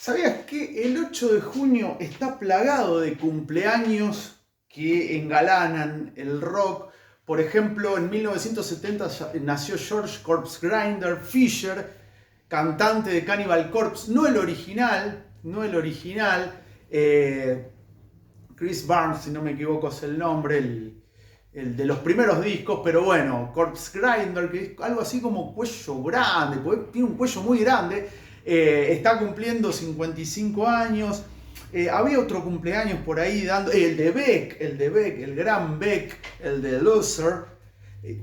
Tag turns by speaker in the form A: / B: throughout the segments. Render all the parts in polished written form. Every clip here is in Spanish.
A: ¿Sabías que el 8 de junio está plagado de cumpleaños que engalanan el rock? Por ejemplo, en 1970 nació George Corpse Grinder Fisher, cantante de Cannibal Corpse, no el original, Chris Barnes, si no me equivoco es el nombre, el de los primeros discos, pero bueno, Corpse Grinder, que es algo así como cuello grande, tiene un cuello muy grande, está cumpliendo 55 años. Había otro cumpleaños por ahí dando, el de Beck, el gran Beck, el de Loser.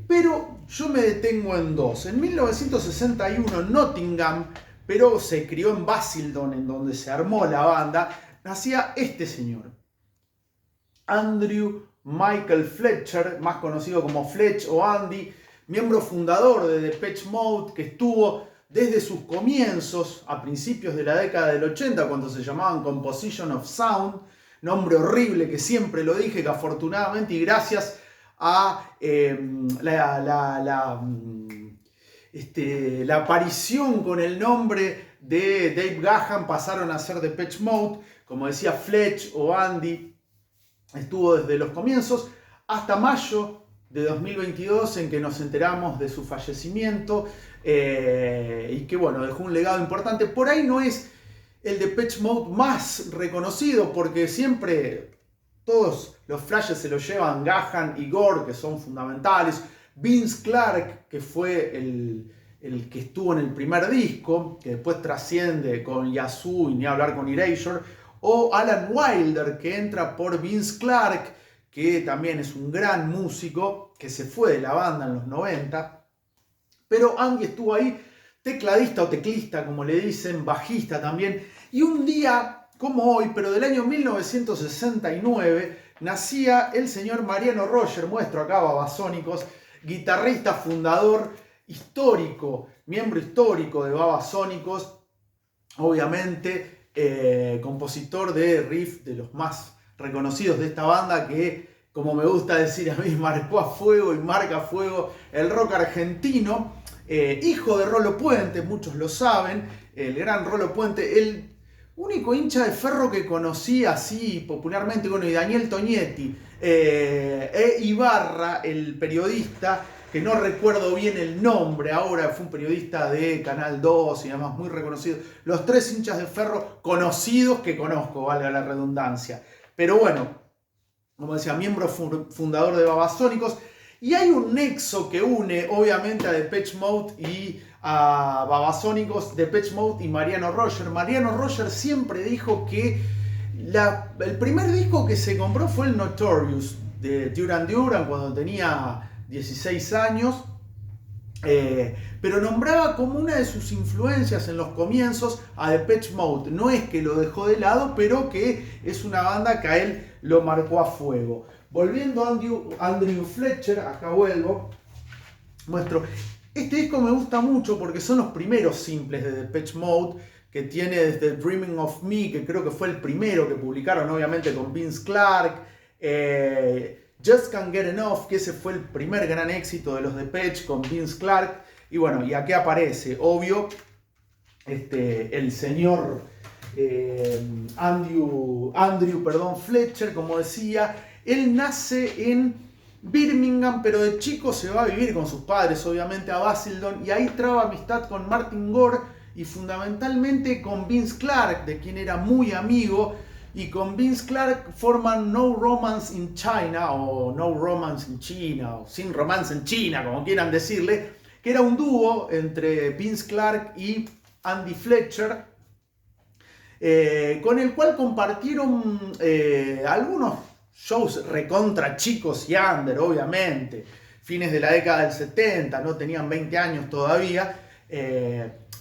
A: Pero yo me detengo en dos. En 1961 en Nottingham, pero se crió en Basildon, en donde se armó la banda, nacía este señor, Andrew Michael Fletcher, más conocido como Fletch o Andy, miembro fundador de Depeche Mode, que estuvo desde sus comienzos, a principios de la década del 80, cuando se llamaban Composition of Sound, nombre horrible que siempre lo dije, que afortunadamente y gracias a la aparición con el nombre de Dave Gahan pasaron a ser Depeche Mode. Como decía, Fletch o Andy estuvo desde los comienzos hasta mayo de 2022, en que nos enteramos de su fallecimiento, y que bueno, dejó un legado importante. Por ahí no es el Depeche Mode más reconocido, porque siempre todos los flashes se los llevan Gahan y Gore, que son fundamentales. Vince Clarke, que fue el que estuvo en el primer disco, que después trasciende con Yazoo y ni hablar con Erasure. O Alan Wilder, que entra por Vince Clarke, que también es un gran músico, que se fue de la banda en los 90. Pero Andy estuvo ahí, tecladista o teclista, como le dicen, bajista también. Y un día como hoy, pero del año 1969, nacía el señor Mariano Roger, muestro acá Babasónicos, guitarrista, fundador, histórico, miembro histórico de Babasónicos, obviamente compositor de riff de los más reconocidos de esta banda, que, como me gusta decir a mí, marcó a fuego y marca a fuego el rock argentino. Hijo de Rolo Puente, muchos lo saben, el gran Rolo Puente, el único hincha de Ferro que conocí así popularmente, bueno, y Daniel Toñetti, Ibarra, el periodista, que no recuerdo bien el nombre ahora, fue un periodista de Canal 2 y además muy reconocido. Los tres hinchas de Ferro conocidos que conozco, valga la redundancia. Pero bueno, como decía, miembro fundador de Babasónicos. Y hay un nexo que une obviamente a Depeche Mode y a Babasónicos, Depeche Mode y Mariano Roger. Mariano Roger siempre dijo que el primer disco que se compró fue el Notorious de Duran Duran cuando tenía 16 años, pero nombraba como una de sus influencias en los comienzos a Depeche Mode. No es que lo dejó de lado, pero que es una banda que a él lo marcó a fuego. Volviendo a Andrew Fletcher, acá vuelvo, muestro. Este disco me gusta mucho porque son los primeros simples de Depeche Mode, que tiene desde Dreaming of Me, que creo que fue el primero que publicaron obviamente con Vince Clarke, Just Can't Get Enough, que ese fue el primer gran éxito de los Depeche con Vince Clarke. Y bueno, y aquí aparece, obvio, el señor Andrew Fletcher, como decía. Él nace en Birmingham, pero de chico se va a vivir con sus padres, obviamente, a Basildon, y ahí traba amistad con Martin Gore y fundamentalmente con Vince Clarke, de quien era muy amigo. Y con Vince Clarke forman No Romance in China, o No Romance in China, o Sin Romance en China, como quieran decirle, que era un dúo entre Vince Clarke y Andy Fletcher, con el cual compartieron algunos shows recontra chicos y under, obviamente, fines de la década del 70, no tenían 20 años todavía.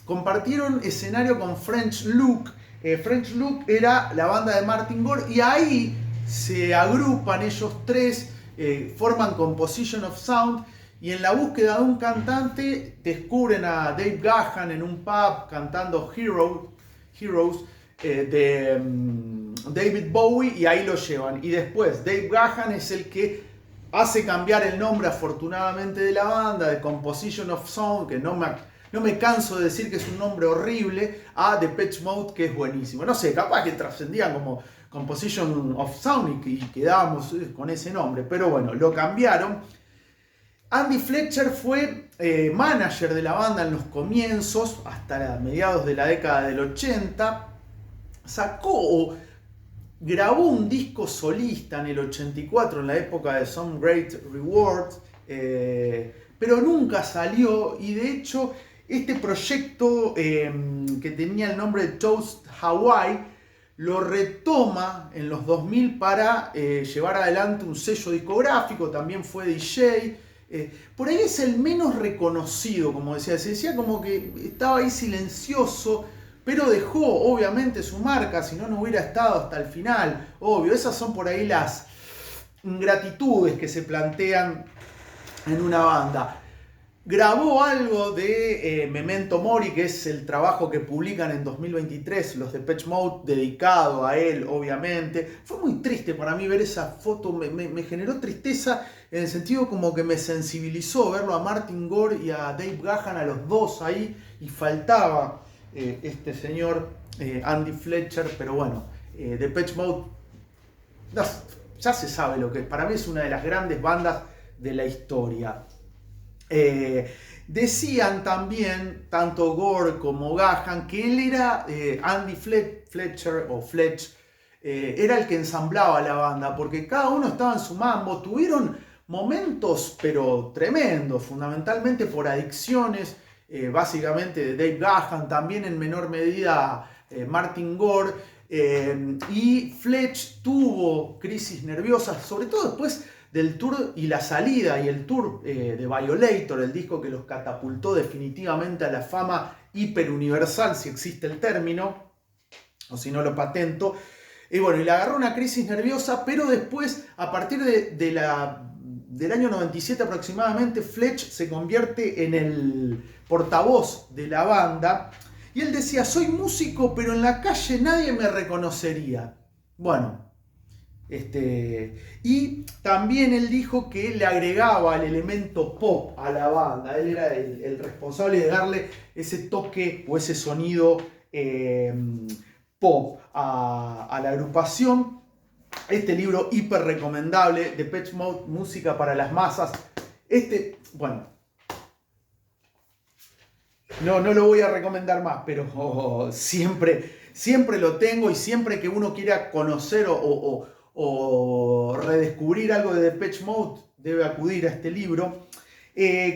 A: Compartieron escenario con French Look. French Look era la banda de Martin Gore, y ahí se agrupan ellos tres, forman Composition of Sound, y en la búsqueda de un cantante descubren a Dave Gahan en un pub cantando Heroes de David Bowie, y ahí lo llevan. Y después Dave Gahan es el que hace cambiar el nombre, afortunadamente, de la banda, de Composition of Sound, que no no me canso de decir que es un nombre horrible, a Depeche Mode, que es buenísimo. No sé, capaz que trascendían como Composition of Sound y quedábamos con ese nombre, pero bueno, lo cambiaron. Andy Fletcher fue manager de la banda en los comienzos, hasta mediados de la década del 80. Grabó un disco solista en el 84, en la época de Some Great Rewards, pero nunca salió, y de hecho este proyecto que tenía el nombre de Toast Hawaii lo retoma en los 2000 para llevar adelante un sello discográfico, también fue DJ. Por ahí es el menos reconocido, como decía, se decía como que estaba ahí silencioso, pero dejó obviamente su marca, si no, no hubiera estado hasta el final, obvio. Esas son por ahí las ingratitudes que se plantean en una banda. Grabó algo de Memento Mori, que es el trabajo que publican en 2023 los Depeche Mode, dedicado a él, obviamente. Fue muy triste para mí ver esa foto, me generó tristeza en el sentido como que me sensibilizó verlo a Martin Gore y a Dave Gahan, a los dos ahí, y faltaba este señor Andy Fletcher, pero bueno, Depeche Mode ya se sabe lo que es. Para mí es una de las grandes bandas de la historia. Decían también, tanto Gore como Gahan, que él era Andy Fletcher o Fletch, era el que ensamblaba la banda, porque cada uno estaba en su mambo. Tuvieron momentos pero tremendos, fundamentalmente por adicciones, básicamente de Dave Gahan, también en menor medida Martin Gore, y Fletch tuvo crisis nerviosas, sobre todo después del tour y la salida y el tour de Violator, el disco que los catapultó definitivamente a la fama hiperuniversal, si existe el término, o si no lo patento. Y bueno, y le agarró una crisis nerviosa, pero después, a partir del año 97 aproximadamente, Fletch se convierte en el portavoz de la banda. Y él decía, soy músico, pero en la calle nadie me reconocería. Bueno, y también él dijo que le agregaba el elemento pop a la banda. Él era el responsable de darle ese toque o ese sonido pop a la agrupación. Este libro hiper recomendable, Depeche Mode, música para las masas. Bueno, no lo voy a recomendar más, pero siempre lo tengo, y siempre que uno quiera conocer o redescubrir algo de Depeche Mode, debe acudir a este libro.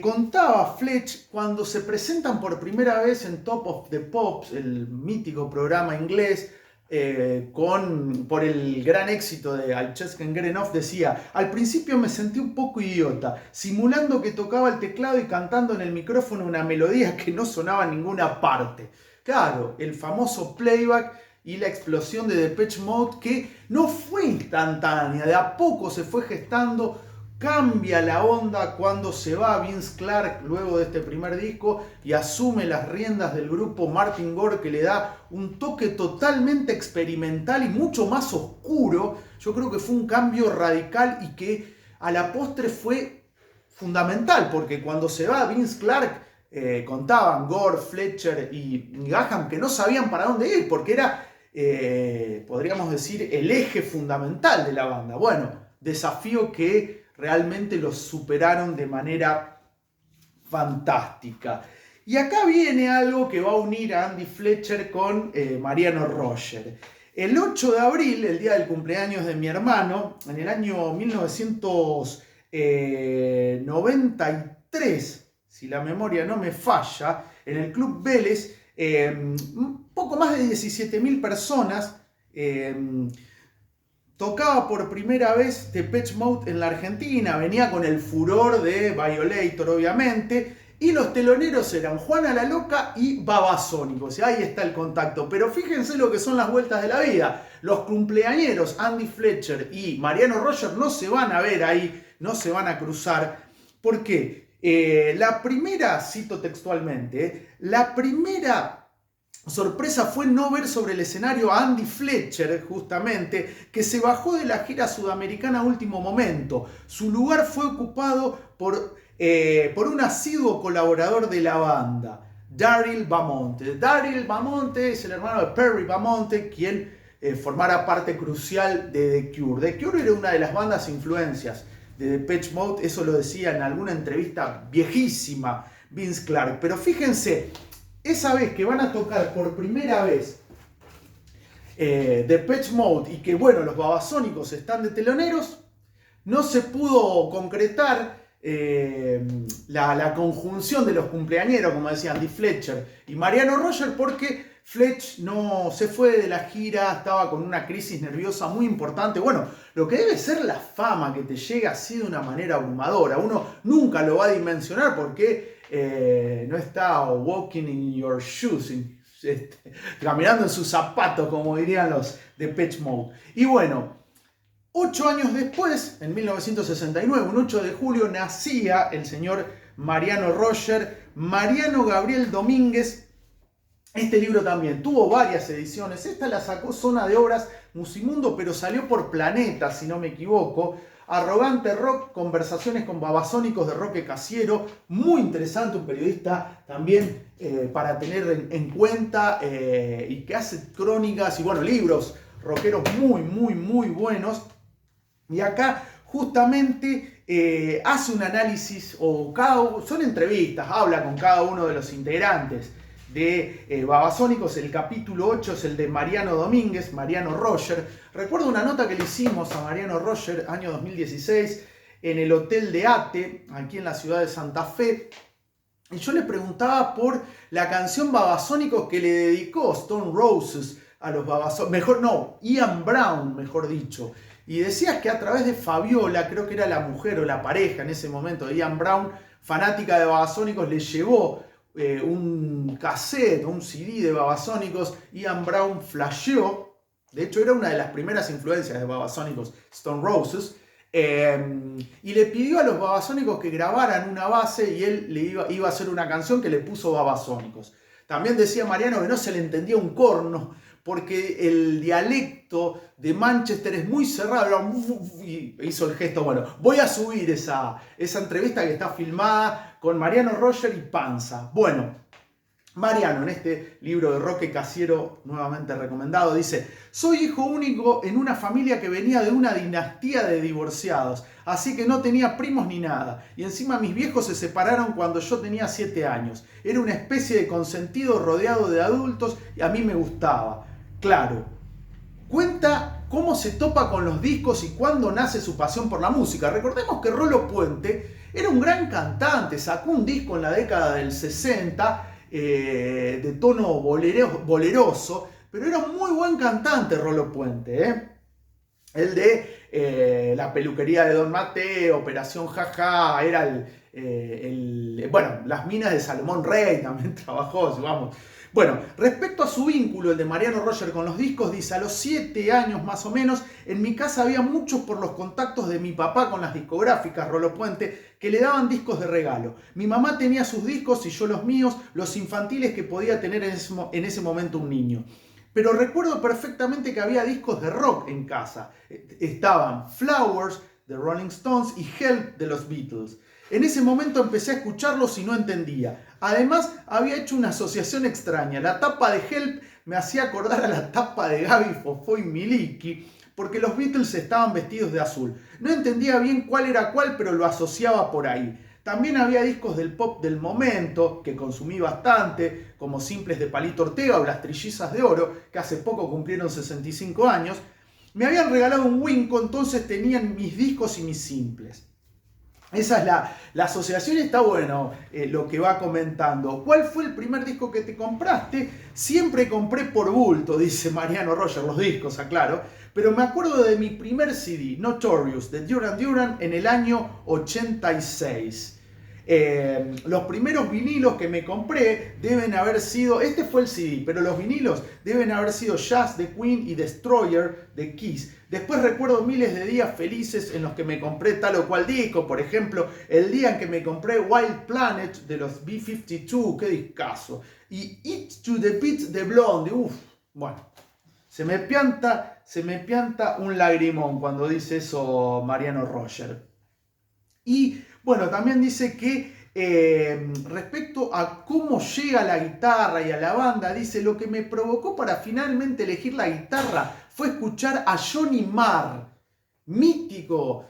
A: Contaba Fletch, cuando se presentan por primera vez en Top of the Pops, el mítico programa inglés, por el gran éxito de I Just Can't Get Enough, decía, al principio me sentí un poco idiota, simulando que tocaba el teclado y cantando en el micrófono una melodía que no sonaba en ninguna parte. Claro, el famoso playback y la explosión de Depeche Mode, que no fue instantánea, de a poco se fue gestando. Cambia la onda cuando se va Vince Clarke luego de este primer disco y asume las riendas del grupo Martin Gore, que le da un toque totalmente experimental y mucho más oscuro. Yo creo que fue un cambio radical y que a la postre fue fundamental, porque cuando se va Vince Clarke, contaban Gore, Fletcher y Gahan que no sabían para dónde ir, porque era, podríamos decir, el eje fundamental de la banda. Bueno, desafío que realmente los superaron de manera fantástica. Y acá viene algo que va a unir a Andy Fletcher con Mariano Roger. El 8 de abril, el día del cumpleaños de mi hermano, en el año 1993, si la memoria no me falla, en el Club Vélez, un poco más de 17.000 personas, tocaba por primera vez Depeche Mode en la Argentina. Venía con el furor de Violator, obviamente, y los teloneros eran Juana la Loca y Babasónicos. Ahí está el contacto. Pero fíjense lo que son las vueltas de la vida. Los cumpleañeros Andy Fletcher y Mariano Roger no se van a ver ahí, no se van a cruzar. ¿Por qué? La primera, cito textualmente, la primera sorpresa fue no ver sobre el escenario a Andy Fletcher, justamente, que se bajó de la gira sudamericana a último momento. Su lugar fue ocupado por un asiduo colaborador de la banda, Daryl Bamonte. Daryl Bamonte es el hermano de Perry Bamonte, quien formara parte crucial de The Cure. The Cure era una de las bandas influencias de Depeche Mode, eso lo decía en alguna entrevista viejísima Vince Clarke. Pero fíjense, esa vez que van a tocar por primera vez Depeche Mode y que bueno, los Babasónicos están de teloneros, no se pudo concretar la conjunción de los cumpleañeros, como decía Andy Fletcher y Mariano Roger, porque Fletch no se fue de la gira, estaba con una crisis nerviosa muy importante. Bueno, lo que debe ser la fama que te llega así de una manera abrumadora. Uno nunca lo va a dimensionar porque no está walking in your shoes, caminando en sus zapatos, como dirían los Depeche Mode. Y bueno, 8 años después, en 1969, un 8 de julio, nacía el señor Mariano Roger, Mariano Gabriel Domínguez. Este libro también tuvo varias ediciones. Esta la sacó Zona de Obras Musimundo, pero salió por Planeta, si no me equivoco. Arrogante Rock, conversaciones con babasónicos de Roque Casiero. Muy interesante, un periodista también para tener en cuenta y que hace crónicas y bueno, libros rockeros muy, muy, muy buenos. Y acá justamente hace un análisis, son entrevistas, habla con cada uno de los integrantes de Babasónicos. El capítulo 8 es el de Mariano Domínguez, Mariano Roger. Recuerdo una nota que le hicimos a Mariano Roger, año 2016, en el Hotel de Ate, aquí en la ciudad de Santa Fe. Y yo le preguntaba por la canción Babasónicos que le dedicó Stone Roses a los Babasónicos. Ian Brown, mejor dicho. Y decía que a través de Fabiola, creo que era la mujer o la pareja en ese momento de Ian Brown, fanática de Babasónicos, le llevó un cassette, un CD de Babasónicos. Ian Brown flasheó, de hecho era una de las primeras influencias de Babasónicos, Stone Roses, y le pidió a los Babasónicos que grabaran una base y él iba a hacer una canción que le puso Babasónicos. También decía Mariano que no se le entendía un corno, porque el dialecto de Manchester es muy cerrado, y hizo el gesto, bueno, voy a subir esa entrevista que está filmada con Mariano Roger y Panza. Bueno, Mariano, en este libro de Roque Casiero, nuevamente recomendado, dice: soy hijo único en una familia que venía de una dinastía de divorciados, así que no tenía primos ni nada. Y encima mis viejos se separaron cuando yo tenía 7 años. Era una especie de consentido rodeado de adultos y a mí me gustaba. Claro, cuenta cómo se topa con los discos y cuándo nace su pasión por la música. Recordemos que Rolo Puente era un gran cantante, sacó un disco en la década del 60, de tono boleroso, pero era un muy buen cantante Rolo Puente. El de La peluquería de Don Mateo, Operación Jaja, era bueno, Las minas de Salomón Rey también trabajó, vamos. Bueno, respecto a su vínculo, el de Mariano Roger con los discos, dice: a los 7 años más o menos, en mi casa había muchos por los contactos de mi papá con las discográficas, Rolo Puente, que le daban discos de regalo. Mi mamá tenía sus discos y yo los míos, los infantiles que podía tener en ese momento un niño. Pero recuerdo perfectamente que había discos de rock en casa. Estaban Flowers de Rolling Stones y Help de los Beatles. En ese momento empecé a escucharlos y no entendía. Además, había hecho una asociación extraña. La tapa de Help me hacía acordar a la tapa de Gaby, Fofó y Miliki, porque los Beatles estaban vestidos de azul. No entendía bien cuál era cuál, pero lo asociaba por ahí. También había discos del pop del momento, que consumí bastante, como Simples de Palito Ortega o Las Trillizas de Oro, que hace poco cumplieron 65 años. Me habían regalado un Winco, entonces tenían mis discos y mis simples. Esa es la asociación. Está bueno lo que va comentando. ¿Cuál fue el primer disco que te compraste? Siempre compré por bulto, dice Mariano Roger, los discos, aclaro. Pero me acuerdo de mi primer CD, Notorious, de Duran Duran, en el año 86. Los primeros vinilos que me compré deben haber sido, este fue el CD, pero los vinilos deben haber sido Jazz de Queen y Destroyer de Kiss. Después recuerdo miles de días felices en los que me compré tal o cual disco. Por ejemplo, el día en que me compré Wild Planet de los B-52, qué discazo. Y It's to the Beat de Blondie, bueno, se me pianta un lagrimón cuando dice eso Mariano Roger. Y bueno, también dice que Respecto a cómo llega la guitarra y a la banda, dice: lo que me provocó para finalmente elegir la guitarra fue escuchar a Johnny Marr, mítico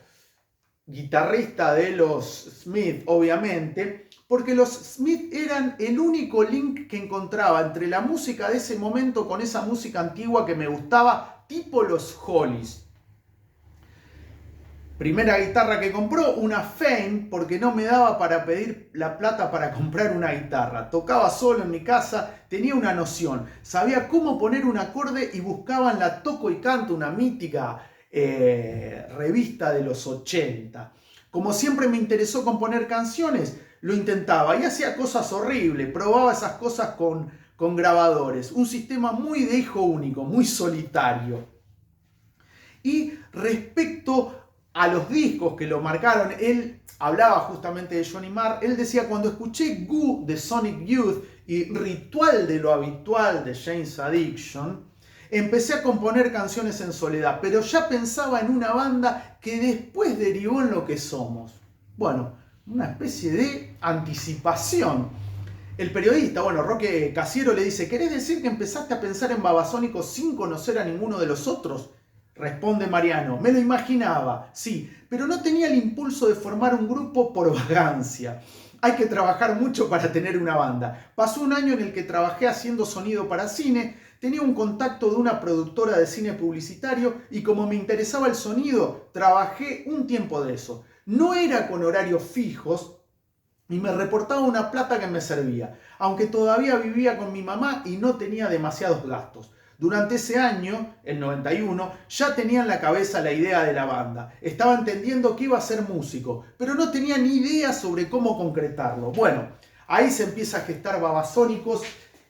A: guitarrista de los Smith, obviamente, porque los Smith eran el único link que encontraba entre la música de ese momento con esa música antigua que me gustaba, tipo los Hollies. Primera guitarra que compró, una Fame, porque no me daba para pedir la plata para comprar una guitarra. Tocaba solo en mi casa, tenía una noción, sabía cómo poner un acorde y buscaba en la Toco y Canto, una mítica revista de los 80. Como siempre me interesó componer canciones, lo intentaba y hacía cosas horribles, probaba esas cosas con grabadores. Un sistema muy de hijo único, muy solitario. Y respecto a los discos que lo marcaron, él hablaba justamente de Johnny Marr. Él decía: cuando escuché Goo de Sonic Youth y Ritual de lo Habitual de Jane's Addiction, empecé a componer canciones en soledad, pero ya pensaba en una banda que después derivó en lo que somos. Bueno, una especie de anticipación. El periodista, Roque Casiero, le dice: ¿querés decir que empezaste a pensar en Babasónicos sin conocer a ninguno de los otros? Responde Mariano: me lo imaginaba, sí, pero no tenía el impulso de formar un grupo por vagancia. Hay que trabajar mucho para tener una banda. Pasó un año en el que trabajé haciendo sonido para cine, tenía un contacto de una productora de cine publicitario y como me interesaba el sonido, trabajé un tiempo de eso. No era con horarios fijos y me reportaba una plata que me servía, aunque todavía vivía con mi mamá y no tenía demasiados gastos. Durante ese año, el 91, ya tenía en la cabeza la idea de la banda. Estaba entendiendo que iba a ser músico, pero no tenía ni idea sobre cómo concretarlo. Bueno, ahí se empieza a gestar Babasónicos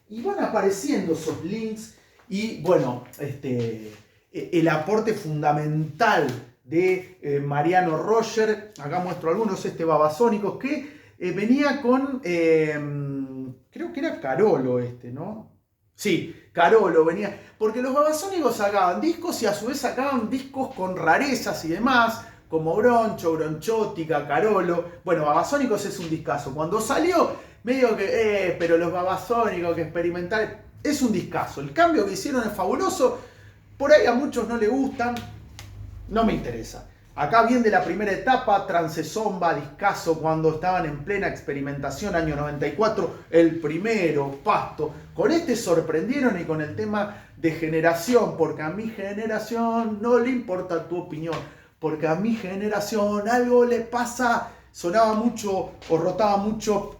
A: y van apareciendo esos links y, el aporte fundamental de Mariano Roger. Acá muestro algunos, Babasónicos, que venía con, creo que era Carolo ¿no? Sí, Carolo venía, porque los Babasónicos sacaban discos y a su vez sacaban discos con rarezas y demás, como Broncho, Bronchótica, Carolo. Bueno, Babasónicos es un discazo. Cuando salió, medio que, pero los Babasónicos, que experimental, es un discazo. El cambio que hicieron es fabuloso. Por ahí a muchos no le gustan, no me interesa. Acá bien de la primera etapa, Transezomba, discazo, cuando estaban en plena experimentación, año 94, el primero, Pasto. Con este sorprendieron y con el tema de Generación, porque a mi generación no le importa tu opinión, porque a mi generación algo le pasa, sonaba mucho o rotaba mucho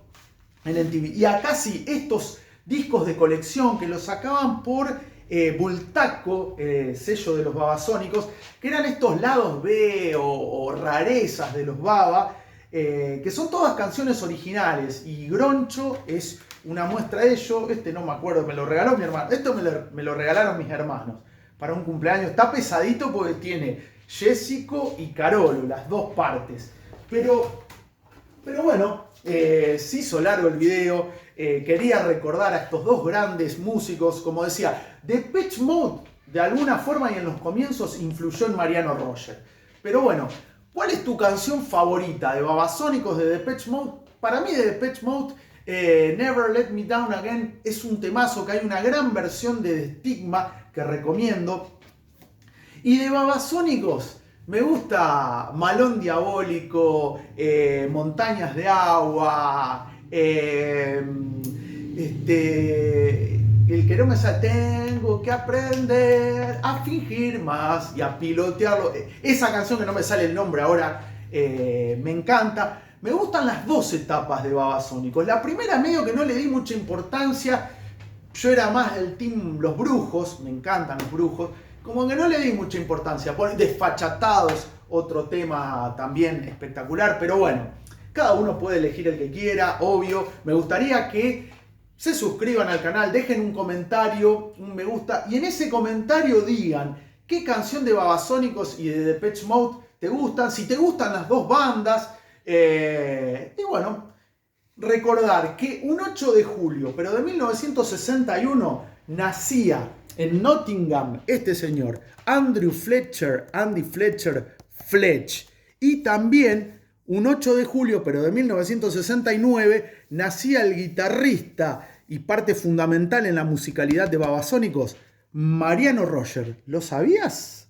A: en MTV. Y acá sí, estos discos de colección que los sacaban por Bultaco, sello de los Babasónicos, que eran estos lados B o rarezas de los Baba, que son todas canciones originales, y Groncho es una muestra de ello. No me acuerdo, me lo regaló mi hermano, me lo regalaron mis hermanos para un cumpleaños. Está pesadito porque tiene Jessico y Carolo, las dos partes, pero bueno, se hizo largo el video. Quería recordar a estos dos grandes músicos. Como decía, Depeche Mode de alguna forma y en los comienzos influyó en Mariano Roger. Pero bueno, ¿cuál es tu canción favorita de Babasónicos, de Depeche Mode? Para mí de Depeche Mode, Never Let Me Down Again es un temazo, que hay una gran versión de The Stigma que recomiendo. Y de Babasónicos me gusta Malón Diabólico, Montañas de Agua, el que no me sale, tengo que aprender a fingir más y a pilotearlo. Esa canción que no me sale el nombre ahora, me encanta. Me gustan las dos etapas de Babasónicos. La primera medio que no le di mucha importancia. Yo era más del team Los Brujos, me encantan Los Brujos. Como que no le di mucha importancia. Desfachatados, otro tema también espectacular, pero bueno. Cada uno puede elegir el que quiera, obvio. Me gustaría que se suscriban al canal, dejen un comentario, un me gusta, y en ese comentario digan qué canción de Babasónicos y de Depeche Mode te gustan, si te gustan las dos bandas. Y bueno, recordar que un 8 de julio, pero de 1961, nacía en Nottingham este señor, Andy Fletcher Fletch. Y también Un 8 de julio, pero de 1969, nacía el guitarrista y parte fundamental en la musicalidad de Babasónicos, Mariano Roger. ¿Lo sabías?